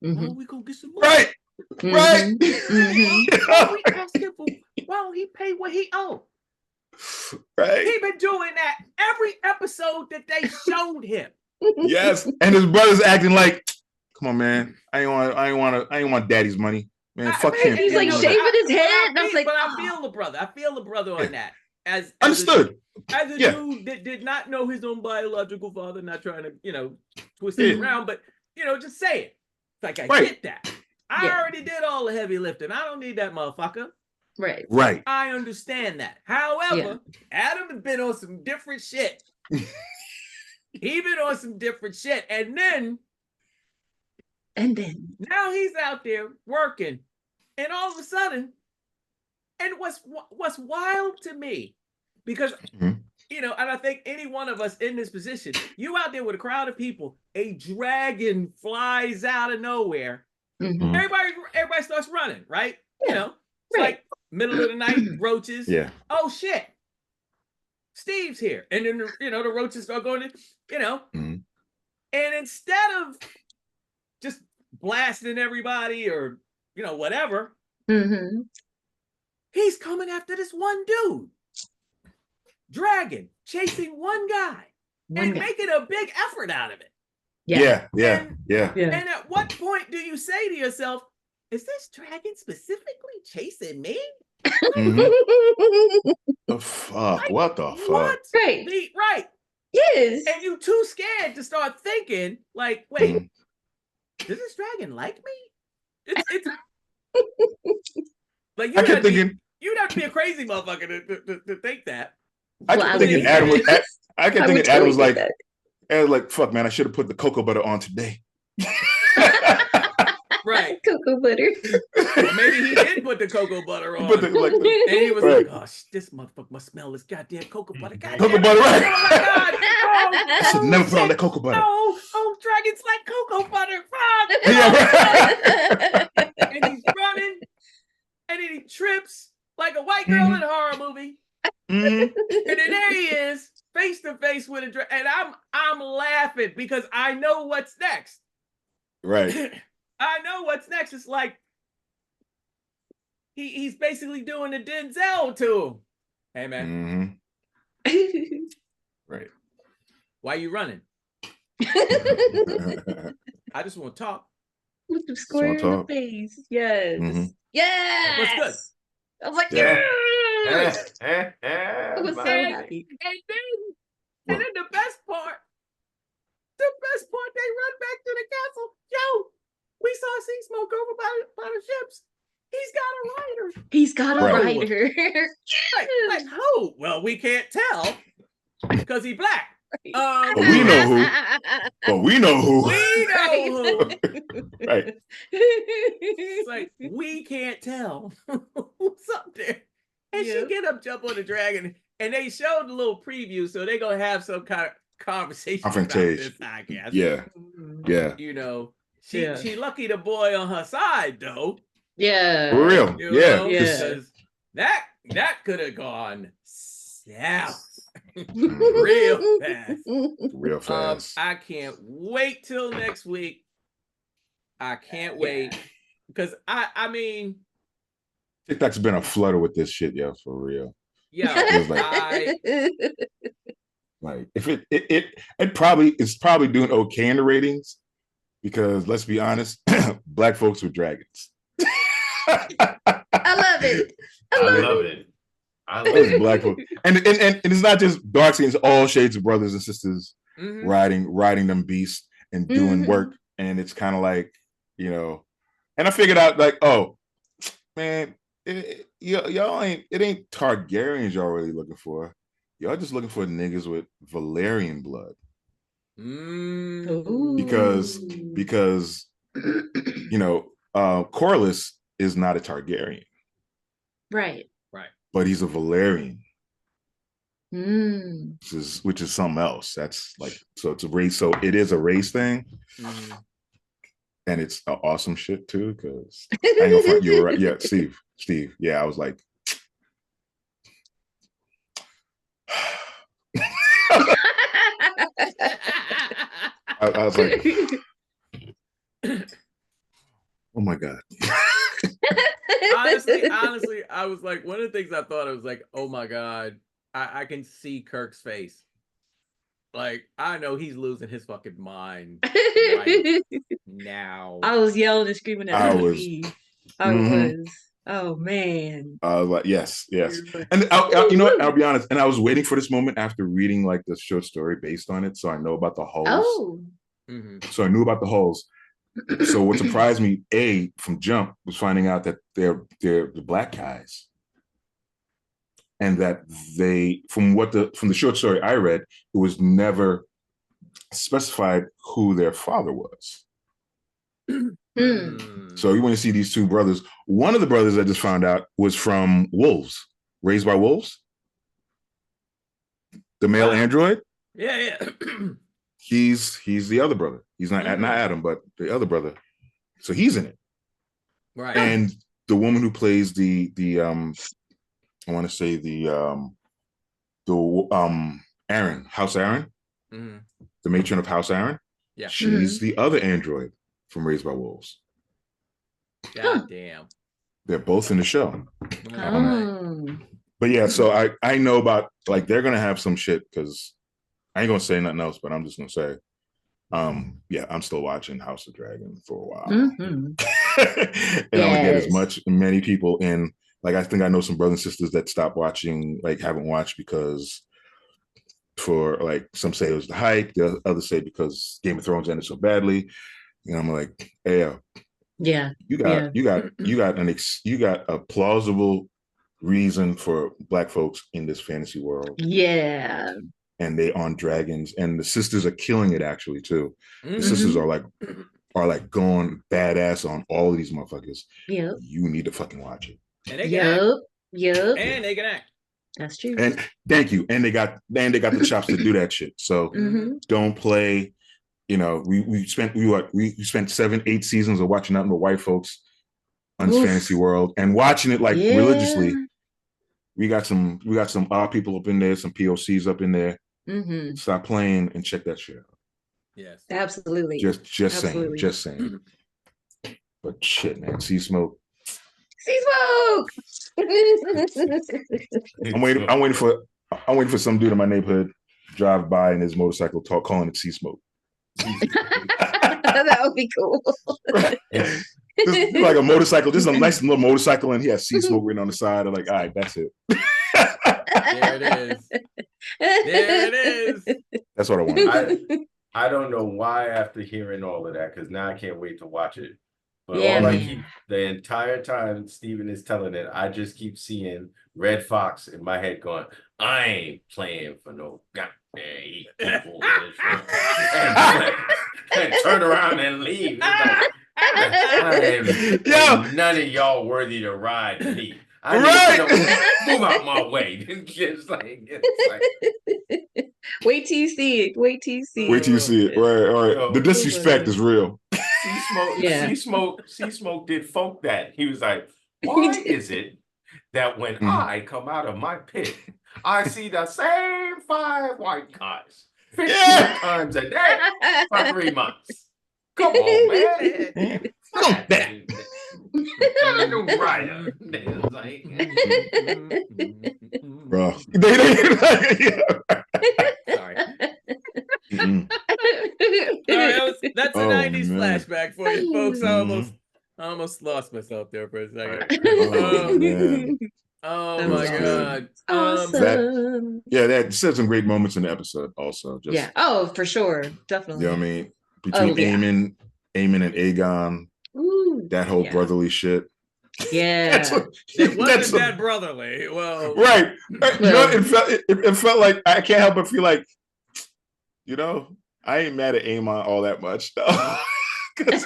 Why Mhm. don't we go get some money? Right. Right. Mhm. Why don't we ask him for, why don't he pay what he owes? Right. He been doing that every episode that they showed him. Yes. And his brother's acting like, come on, man. I ain't want daddy's money. Man, fuck him. He's like but shaving his head, and I was feel- like, but I "Oh." feel the brother. I feel the brother on that. As Understood. As a Yeah. dude that did not know his own biological father, not trying to, twist it around, but just say it. It's like I Right. get that. I Yeah. already did all the heavy lifting. I don't need that motherfucker. Right. Right. I understand that. However, Adam has been on some different shit. He been on some different shit. And then now he's out there working. And all of a sudden, and what's wild to me, because Mhm. and I think any one of us in this position, you out there with a crowd of people, a dragon flies out of nowhere. Mhm. Everybody starts running, right? Yeah. It's like middle of the night, roaches. Yeah. Oh shit. Steve's here. And then the roaches start going to, Mhm. and instead of just blasting everybody or whatever, Mhm. he's coming after this one dude. Dragon chasing one guy and making a big effort out of it. Yeah. And Yeah. at what point do you say to yourself, is this dragon specifically chasing me? Mhm. The fuck? What the fuck? What? Right. Right. Yes. And you too scared to start thinking, like, wait, Mhm. does this dragon like me? It's like I kept thinking. you'd have to be a crazy motherfucker to think that. I Well, kept I thinking would- Adam was. I kept I thinking would Adam totally was get like, that. I was like, fuck, man, I should have put the cocoa butter on today. Right. Cocoa butter. Or maybe he did put the cocoa butter on. But the- And he was Right. like, oh, this motherfucker must smell this goddamn cocoa butter. God Cocoa damn it. butter, right. Oh my God. I should never put on that cocoa butter. Oh, dragons like cocoa butter. Fuck. Yeah, right. And he's running. And then he trips like a white girl in a horror movie. Mhm. And then there he is, face to face with a dragon. And I'm laughing because I know what's next. Right. I know what's next. It's like he's basically doing the Denzel to him. Hey man, Mhm. Right. why you running? I just want to talk. Look him square in the talk. face. Yes. Mhm. Yes. What's good? I was like, Yeah. yes. I was so And- happy. And then the best part, they run back to the castle. Yo, we saw Seasmoke over by the ships. He's got a rider. He's got a Right. rider. Like who? Well, we can't tell because he black. But we know who. But we know who. We know who. Right. It's like we can't tell who's up there. And Yeah. she get up, jump on the dragon, and they showed a little preview, so they're gonna have some kind of conversation about this, I guess. Yeah. Yeah. You know, Yeah. she lucky the boy on her side though. Yeah. For real. You Yeah. know, Yeah. because that could have gone south real fast. Real fast. I can't wait till next week. I can't wait because I mean, TikTok's been a flutter with this shit, yo, for real. yeah, Feels like if it probably is probably doing okay in the ratings because let's be honest, black folks with dragons. I love it. I love it. I love It's it. black folks, and it's not just dark skins, all shades of brothers and sisters mhm. riding them beasts and doing Mhm. work, and it's kind of like, you know, and I figured out like, oh man, y'all ain't Targaryens y'all really looking for. Y'all just looking for niggas with Valerian blood Mm. because you know, Corlys is not a Targaryen, Right. but he's a Valerian, Mm. which is something else. That's like, so it's a race. So it is a race thing, Mhm. and it's awesome shit too. Because I ain't gonna front, you were right. Yeah, Steve. Yeah, I was like, I was like, oh my god. honestly, I was like, one of the things I thought, I was like, oh my god, I can see Kirk's face. Like, I know he's losing his fucking mind right now. I was yelling and screaming at I the was. TV. I Mhm. was. Oh man. I was like, yes. And you know what? I'll be honest. And I was waiting for this moment after reading like the short story based on it, so I know about the hulls. Oh. Mhm. So I knew about the hulls. So what surprised me, from jump, was finding out that they're the black guys, and that they, from the short story I read, it was never specified who their father was. Mm. So you want to see these two brothers. One of the brothers I just found out was from wolves, raised by wolves. The male Wow. android. Yeah. He's the other brother. He's not Adam, but the other brother. So he's in it. Right. And the woman who plays the I want to say the Aaron, House Aaron, Mhm. the matron of House Aaron. Yeah. She's the other android from Raised by Wolves. God damn. They're both in the show. Oh. But yeah, so I know about, like, they're gonna have some shit, because I ain't gonna say nothing else, but I'm just gonna say, yeah, I'm still watching House of Dragon for a while. Mhm. And I'm gonna get as many people in. Like, I think I know some brothers and sisters that stopped watching, like haven't watched because, for like, some say it was the hype, the others say because Game of Thrones ended so badly. And I'm like, hey, Yeah. you got a plausible reason for black folks in this fantasy world. Yeah. And they on dragons, and the sisters are killing it actually too. Mhm. The sisters are like going badass on all of these motherfuckers. Yep. You need to fucking watch it. And they can act. Yep. And they can act. That's true. And thank you. And they got the chops to do that shit. So Mhm. don't play. You know, we spent 7-8 seasons of watching nothing but white folks on this fantasy world and watching it like religiously. We got some odd people up in there, some POCs up in there. Mhm. Stop playing and check that shit out. Yes. Absolutely. Just Absolutely. saying. But shit, man, Seasmoke. Seasmoke. I'm waiting for some dude in my neighborhood to drive by in his motorcycle calling it Seasmoke. That would be cool. Just like a motorcycle, just a nice little motorcycle, and he has Seasmoke written on the side. I'm like, all right, that's it. There it is. There it is. That's what I want. I don't know why, after hearing all of that, because now I can't wait to watch it. But Yeah, all I man. keep the entire time Steven is telling it, I just keep seeing Red Fox in my head going, I ain't playing for no goddamn people in this room. And turn around and leave. It's like, ain't none of y'all worthy to ride me. I need to move out my way. It's like, Wait till you see it. Wait till you see Wait till you see it. Right. Yo, The disrespect is real. Yeah. Seasmoke did funk that. He was like, why is it that when I come out of my pit, I see the same 5 white guys 15 times a day for 3 months? Come on, man. Fuck that. I'm a new writer. Bro. Sorry. That's a 90s flashback for you folks. I almost lost myself there for a second. Oh, man. Oh my God. Awesome. That said some great moments in the episode also. Yeah. Oh, for sure. Definitely. You know what I mean? Between Eamon and Aegon, that whole brotherly shit. Yeah. It wasn't that brotherly. Well, right. You know, it felt like, I can't help but feel like, you know, I ain't mad at Aemon all that much. Because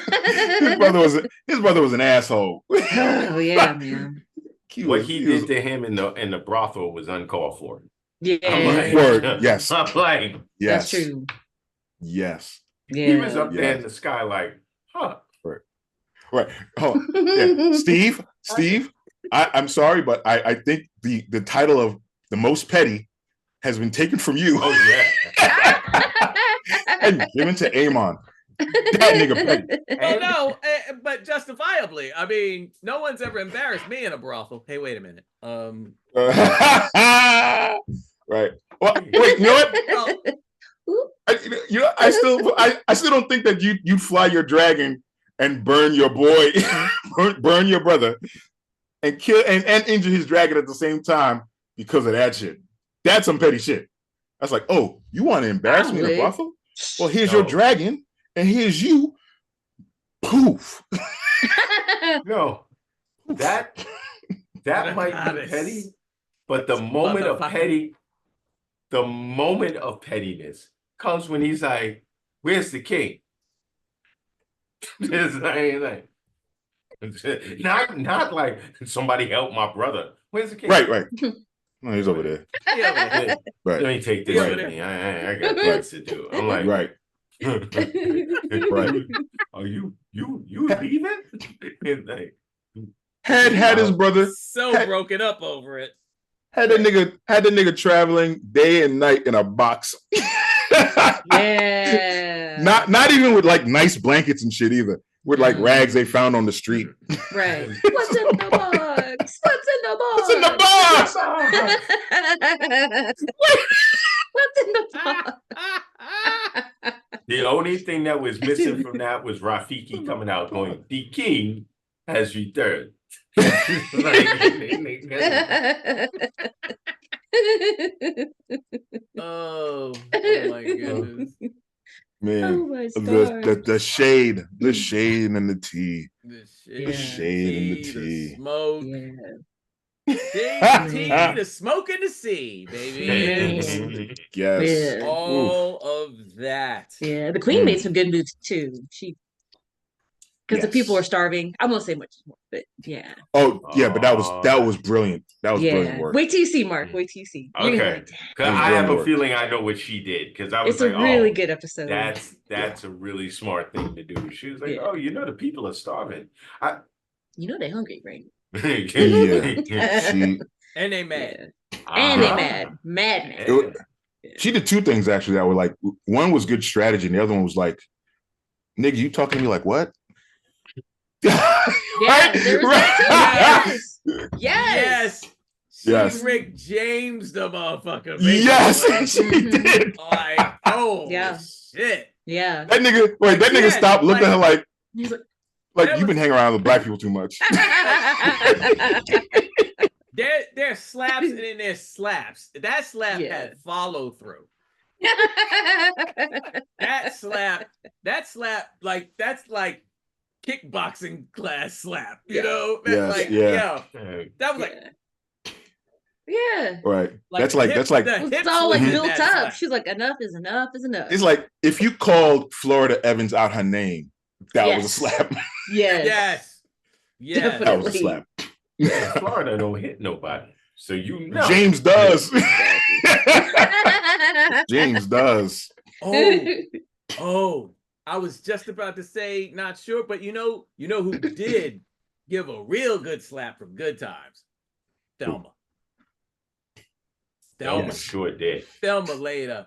his brother was an asshole. Oh yeah, man. What he did to him in the brothel was uncalled for. Yeah. Yes. I'm like, yes. That's true. Yes. Yeah. He was up there in the sky like, huh. Right. Oh, yeah. Steve, I'm sorry, but I think the title of the most petty has been taken from you. Oh, yeah. And given to Aemon. That nigga petty. Well, no, but justifiably. I mean, no one's ever embarrassed me in a brothel. Hey, wait a minute. Right. Well, wait, you know what? I still don't think that you'd fly your dragon and burn your boy, burn your brother, and kill and injure his dragon at the same time because of that shit. That's some petty shit. That's like, oh, you want to embarrass me in a brothel? Well, here's your dragon, and here's you. Poof. No, that might be petty, but the moment of pettiness comes when he's like, "Where's the king?" It's like, not like somebody help my brother. Where's the king? Right. No, he's over there. Right. Let me take this with me. I got things to do. I'm like, right. Right. Are you leaving? Like, had his brother broken up over it. Had that nigga traveling day and night in a box. Yeah. Not even with like nice blankets and shit either. With like rags they found on the street. Right. What's in the box? What's in the box? What's in the box? What's in the box? The only thing that was missing from that was Rafiki coming out going, "The king has returned." Oh my goodness. Man, oh the shade and the tea. The shade and the tea. The smoke. Yeah. The smoke and the sea, baby. Yes. All of that. Yeah, the queen made some good moves too. Because the people were starving. I won't say much more, but yeah. Oh yeah, but that was brilliant. That was brilliant work. Wait till you see, Mark. Wait till you see. Okay. Because I have a feeling I know what she did. Because I was it's a really good episode. That's a really smart thing to do. She was like, "Oh, the people are starving. They're hungry, right?" And they mad. And they mad. She did two things actually that were like, one was good strategy, and the other one was like, "Nigga, you talking to me like what?" Yes. She Rick James the motherfucker. Yes, she did. Like, shit. Yeah. That nigga stopped, looked at her like you've been hanging around with black people too much. There's slaps and then there's slaps. That slap had follow through. That slap, like that's like kickboxing class slap. You Yeah. know, Yes, like yeah. that was like. Yeah. Right. Like that's like the It hips was all like was in built that up. slap. She's like, enough is enough is enough. it's like if you called Florida Evans out her name, that was a Yes. slap. Yes. Yes. That was a slap. Florida don't hit nobody. So you know. James does. James does. Oh, I was just about to say not sure, but you know who did give a real good slap from Good Times? Thelma. Thelma sure did. Thelma laid a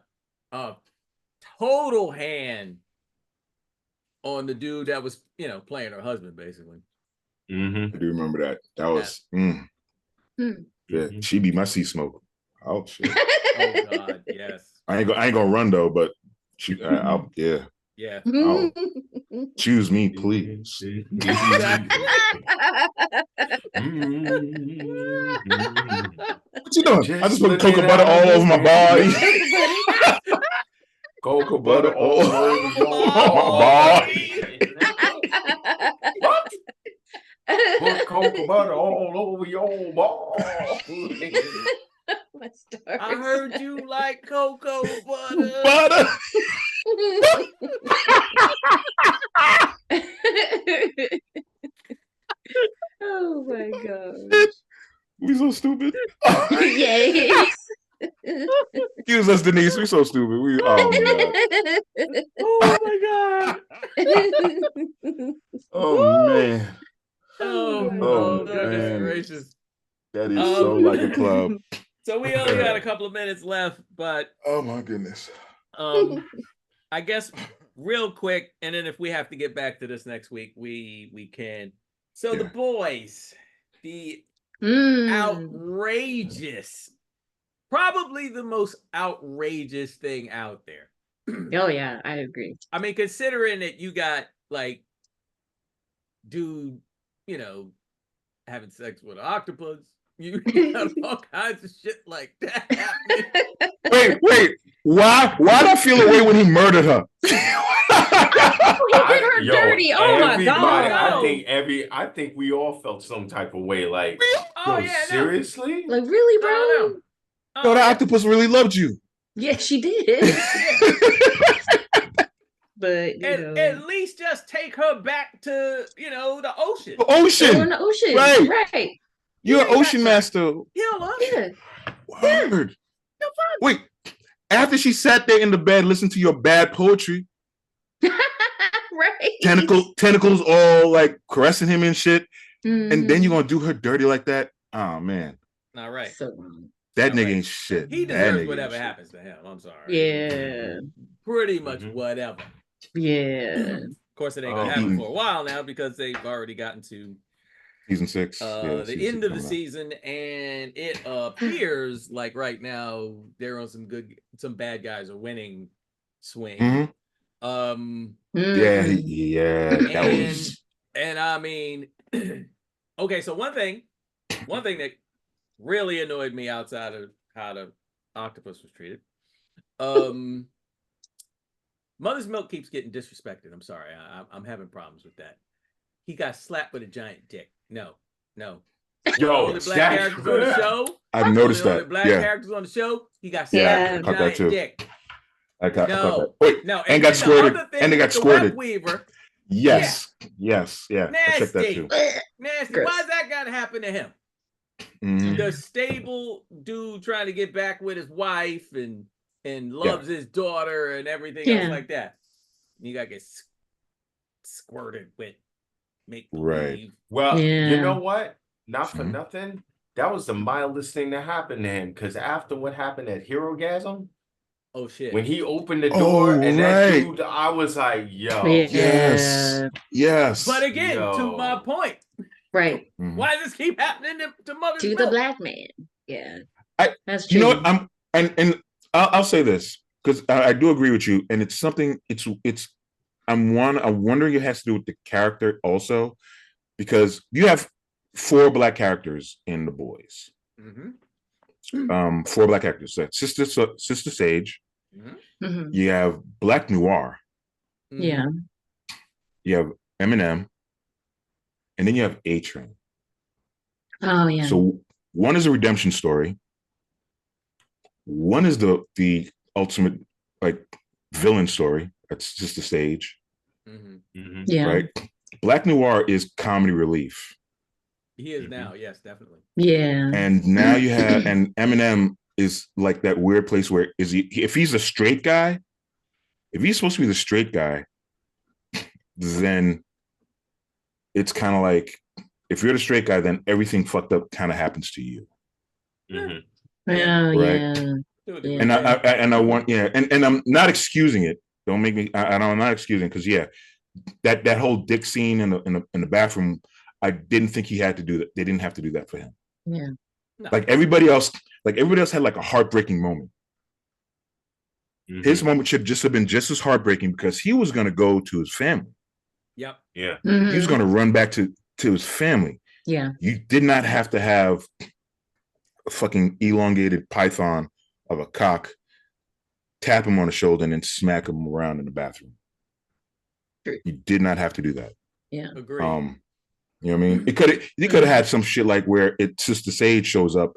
total hand on the dude that was, playing her husband, basically. I do remember that. That was yeah, she be my Seasmoke. Oh shit. Oh God, yes. I ain't gonna run though, but I'll Yeah. I'll choose me, please. What you doing? I just put cocoa butter all over my body. Cocoa butter all over your body. Put cocoa butter all over your ball. I heard you like cocoa butter. Butter. Oh my god. We so stupid. Yes. Excuse us, Denise. We so stupid. Oh my god. Oh man. Oh goodness gracious. That is so like a club. So we only got a couple of minutes left, but oh my goodness. I guess real quick, and then if we have to get back to this next week, we can. So the boys, the outrageous, probably the most outrageous thing out there. Oh yeah, I agree. I mean, considering that you got like dude, having sex with an octopus, you got all kinds of shit like that happening. Wait. Why did I feel away when he murdered her? He did her dirty. Oh my god. I think we all felt some type of way. Like, seriously? Like, really, bro? No, the octopus really loved you. Yeah, she did. But at least just take her back to the ocean. The ocean. In the ocean. Right. You're an ocean master. Yeah. Word. Wait. After she sat there in the bed, listened to your bad poetry. Right. Tentacles all like caressing him and shit. And then you're gonna do her dirty like that. Oh man. All right. So that nigga ain't shit. He deserves whatever happens to him. I'm sorry. Yeah. Pretty much whatever. Yeah. Of course, it ain't gonna happen for a while now because they've already gotten to season 6. The end of the season, and it appears like right now they're on some bad guys are winning swing. Yeah. That was. And I mean, okay. So one thing that really annoyed me outside of how the octopus was treated, Mother's Milk keeps getting disrespected. I'm sorry, I'm having problems with that. He got slapped with a giant dick. No. Yo, the black characters on the show. I've noticed that. The black characters on the show. He got slapped with a giant dick. I caught that. Wait, and got squirted. And they got squirted. Weaver. Yes. Yeah. Nasty. I checked that too. Nasty. Why's that got to happen to him? The stable dude trying to get back with his wife and loves his daughter and everything else like that. You got to get squirted with make-believe. Right. Well, you know what? Not for nothing. That was the mildest thing that happened to him. Because after what happened at Herogasm, oh shit! When he opened the door that dude, I was like, "Yo, yes." But again, to my point, right? Why does this keep happening to Mother's Milk? The black man? Yeah, that's true. You know what? I'll say this because I do agree with you, and it's something. I'm wondering it has to do with the character also, because you have 4 black characters in The Boys. 4 black characters. So Sister Sage. You have Black Noir. Yeah. You have Eminem. and then you have A Train. Oh yeah. So one is a redemption story. One is the ultimate like villain story. That's just the stage, Yeah. right? Black Noir is comedy relief. He is now, yes, definitely. Yeah. And now you have, and Eminem is like that weird place where is he? If he's a straight guy, if he's supposed to be the straight guy, then it's kind of like if you're the straight guy, then everything fucked up kind of happens to you. Oh Right. yeah. Yeah. And I want and I'm not excusing it. Don't make me. I'm not excusing because that whole dick scene in the bathroom. I didn't think he had to do that. They didn't have to do that for him. Yeah. No. Like everybody else had like a heartbreaking moment. His moment should just have been just as heartbreaking because he was going to go to his family. Yep. Yeah. Mhm. He was going to run back to his family. Yeah. You did not have to have a fucking elongated python of a cock tap him on the shoulder and then smack him around in the bathroom. True. You did not have to do that. Yeah. Agreed. You know what I mean? You could have had some shit like where Sister Sage shows up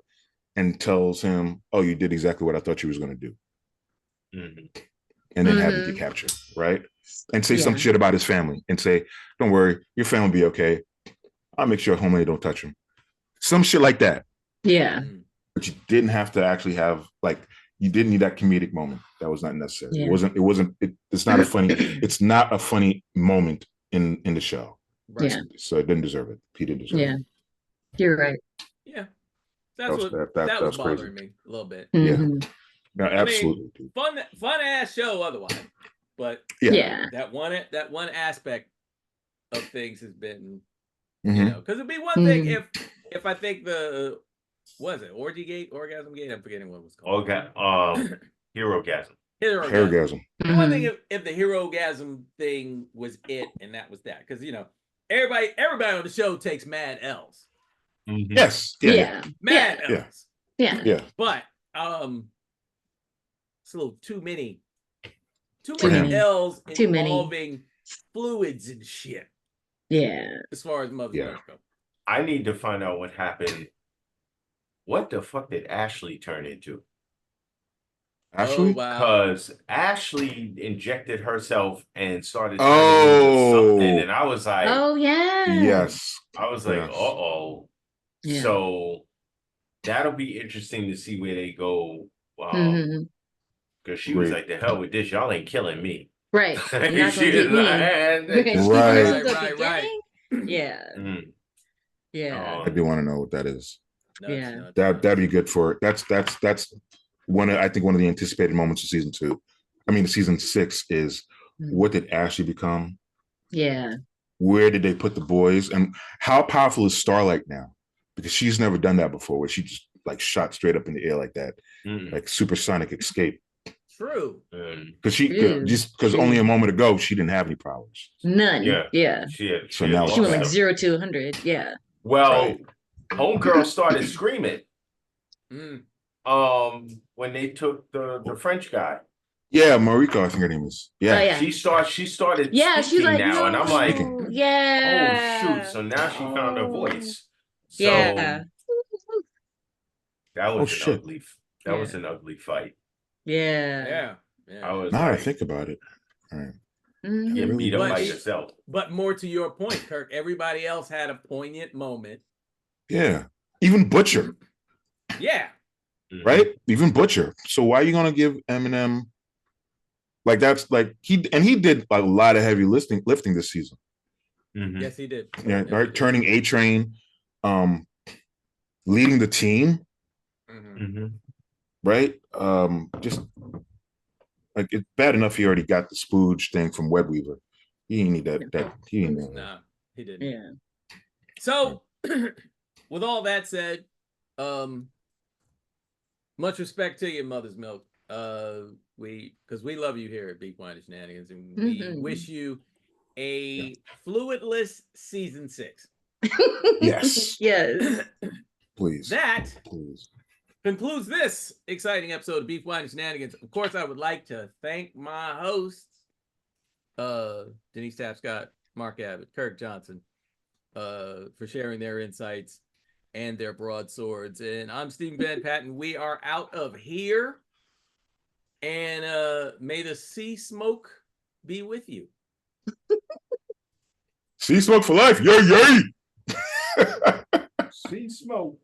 and tells him, "Oh, you did exactly what I thought you was going to do," and then have him get captured, right? And say some shit about his family and say, "Don't worry, your family will be okay. I'll make sure Homeland don't touch him." Some shit like that. Yeah. But you didn't have to actually have like you didn't need that comedic moment. That was not necessary. Yeah. It's not a funny. It's not a funny moment in the show. Right. Yeah. So it didn't deserve it. He didn't deserve it. You're right. Yeah. That was was bothering crazy. me a little bit. Mhm. No, absolutely. I mean, fun ass show otherwise. But Yeah. that one aspect of things has been, Mhm. you know, because it'd be one thing if I think Orgasm Gate? I'm forgetting what it was called. Herogasm. Herogasm. One thing if the Herogasm thing was it and that was that. Because you know, everybody on the show takes mad L's. Yes. Yeah. Mad L's. Yeah. Yeah. But it's a little too many many. L's Too many. involving fluids and shit. Yeah. As far as Mother's Milk go. I need to find out what happened. What the fuck did Ashley turn into? Ashley? Oh, wow. Because Ashley injected herself and started turning into something, and I was like, Oh yeah. Yes. I was like, Yes. uh-oh. Yeah. So that'll be interesting to see where they go. Mhm. Because she was like, the hell with this, y'all ain't killing me. Right. You're not She gonna get is me. like, You're gonna keep Right. yours at the Right. beginning? Yeah. Yeah. I do want to know what that is. Yeah. That'd be good for it. That's one of, I think one of the anticipated moments of season 2. I mean, season 6 is what did Ashley become? Yeah. Where did they put the boys? And how powerful is Starlight now? Because she's never done that before, where she just like shot straight up in the air like that, like supersonic escape. True. Because only a moment ago she didn't have any powers. None. Yeah. So now she went like 0 to 100. Yeah. Well, Homegirl started screaming. When they took the French guy. Yeah, Mariko, I think her name is. Yeah. Oh, yeah. She started she's like, now, no. and I'm like, yeah. oh shoot. So now she found her voice. So Yeah. that was was an ugly fight. Yeah. I was now I think about it. All right. Get beat up by yourself. But more to your point, Kirk, everybody else had a poignant moment. Yeah. Even Butcher. Yeah. Right? Even Butcher. So why are you gonna give Eminem like that's like he did a lot of heavy lifting this season. Yes, he did. Yeah, right. Turning A Train, leading the team. Right? Just like it's bad enough he already got the spooge thing from Web Weaver. He didn't need that. He didn't need that. No, he didn't. Yeah. So with all that said, much respect to you, Mother's Milk. Because we love you here at Beef Wine and Shenanigans, and we wish you a fluidless season 6. Yes. Yes. Please. That Please. concludes this exciting episode of Beef Wine and Shenanigans. Of course, I would like to thank my hosts, Denise Tapscott, Mark Abbott, Kirk Johnson, for sharing their insights and their broadswords. And I'm Stephen Van Patten. We are out of here. And may the Seasmoke be with you. Seasmoke for life. Yay, yay. Seasmoke.